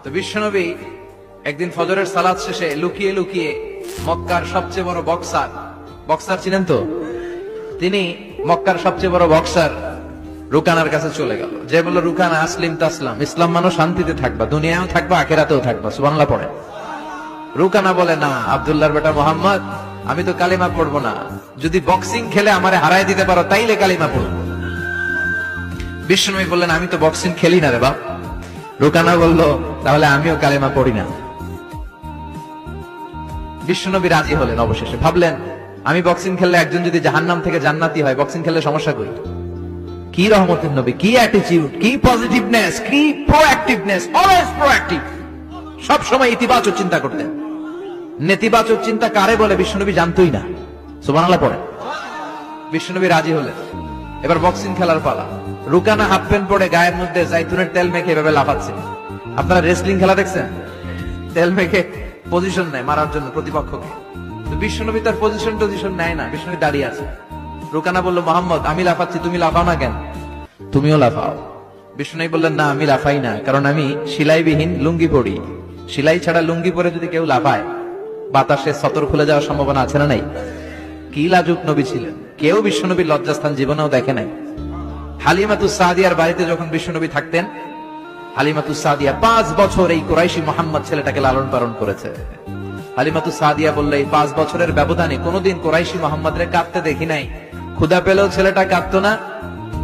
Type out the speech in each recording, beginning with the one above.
তো বিশ্বনবী একদিন ফজরের সালাত শেষে লুকিয়ে লুকিয়ে মক্কার সবচেয়ে বড় বক্সার চিনেন তো, তিনি মক্কার সবচেয়ে বড় বক্সার রুকানার কাছে চলে গেল। যে বলল, রুকানা আসলিম তাসলাম, ইসলাম মানো শান্তিতে থাকবা, দুনিয়াও থাকবা আখিরাতেও থাকবা, সুবহানাল্লাহ পড়ে। রুকানা বলে, না আব্দুল্লাহর বেটা মোহাম্মদ, আমি তো কালিমা পড়বো না, যদি বক্সিং খেলে আমারে হারাই দিতে পারো তাইলে কালিমা পড়ব। বিশ্বনবী বললেন, আমি তো বক্সিং খেলি না রে বাপ। রুকানা বলল, তাহলে আমিও কালিমা পড়ি না। বিশ্বনবী রাজি হলেন অবশেষে। ভাবলেন, আমি বক্সিং খেললে একজন যদি জাহান্নাম থেকে জান্নাতি হয়, বক্সিং খেললে সমস্যা কই? কি রহমতের নবী, কি অ্যাটিটিউড, কি পজিটিভনেস, কি প্রোঅ্যাক্টিভনেস, অলওয়েজ প্রোঅ্যাক্টিভ, সব সময় ইতিবাচক চিন্তা করতেন। নেতিবাচক চিন্তা কারে বলে বিশ্বনবী জানতোই না, সুবহানাল্লাহ পড়ে। বিশ্বনবী রাজি হলেন, এবার বক্সিং খেলার পালা। রুকানা হাফ প্যান্ট পরে গায়ের মধ্যে জাইতুনের তেল মেখে এভাবে লাফাচ্ছে। আপনারা রেসলিং খেলা দেখছেন? তেল মেখে পজিশন নেয় মারার জন্য প্রতিপক্ষকে। তো বিশ্বনবী তার পজিশন নেয় না, বিশ্বনবী দাঁড়িয়ে আছে। রুকানা বলল, মোহাম্মদ আমি লাফাচ্ছি, তুমি লাফাও না কেন? তুমিও লাফাও। বিশ্বনবী বললেন, না আমি লাফাই না, কারণ আমি সেলাইবিহীন লুঙ্গি পরি। সেলাই ছাড়া লুঙ্গি পরে যদি কেউ লাফায়, বাতাসে সতর খুলে যাওয়ার সম্ভাবনা আছে না নাই? কি লাজুক নবী ছিলেন, কেউ বিশ্বনবীর লজ্জাস্থান জীবনেও দেখে নাই। হালিমাতুস সাদিয়ার বাড়িতে যখন বিশ্বনবী থাকতেন, হালিমাতুস সাদিয়া 5 বছর এই কুরাইশি মোহাম্মদ ছেলেটাকে লালন পালন করেছে। হালিমাতুস সাদিয়া বললে, এই 5 বছরের ব্যবধানে কোনোদিন কুরাইশি মোহাম্মদরে কাঁদতে দেখি নাই। ক্ষুধা পেলেও ছেলেটা কাঁদতো না,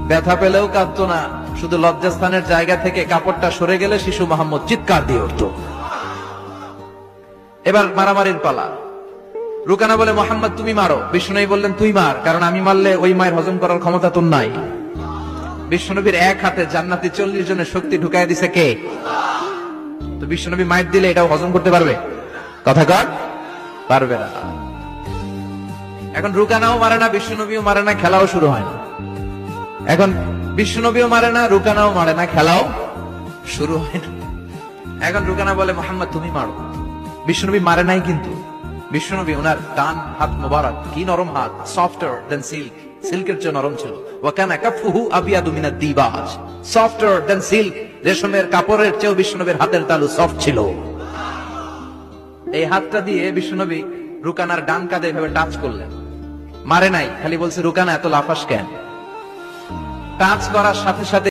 ব্যথা পেলেও কাঁদতো না, শুধু লজ্জাস্থানের জায়গা থেকে কাপড়টা সরে গেলে শিশু মোহাম্মদ চিৎকার দিয়ে উঠত। এবার মারামারির পালা। রুকানা বলে, মোহাম্মদ তুমি মারো। বিশ্বনবী বললেন, তুই মার, কারণ আমি মারলে ওই মায়ের হজম করার ক্ষমতা তোর নাই। বিশ্বনবীর এক হাতে জান্নাতি 40 জনের শক্তি ঢুকায় দিছে কে? তো বিশ্বনবী মাইর দিলে এটাও হজম করতে পারবে? কথা কর, পারবে না। এখন রুকানাও মারে না, বিশ্বনবীও মারে না, খেলাও শুরু হয় না। এখন বিশ্বনবীও মারে না, রুকানাও মারে না, খেলাও শুরু হয় না। এখন রুকানা বলে, মোহাম্মদ তুমি মারো। বিশ্বনবী মারে নাই, কিন্তু বিশ্বনবী ওনার ডান হাত মোবারক, কি নরম হাত, সফটার দেন সিল্ক, সিল্কের চেয়ে নরম ছিল। ওয়াকানা কাফুহু আবিয়াদু মিনাদ দিবাজ, সফটার দেন সিল্ক, রেশমের কাপড়ের চেয়েও বিশ্বনবীর হাতের তালু সফট ছিল। এই হাতটা দিয়ে বিশ্বনবী রুকানার ডান কাঁধে এভাবে টাচ করলেন, মারে নাই, খালি বলছে, রুকানা এত লাফাস কেন? টাচ করার সাথে সাথে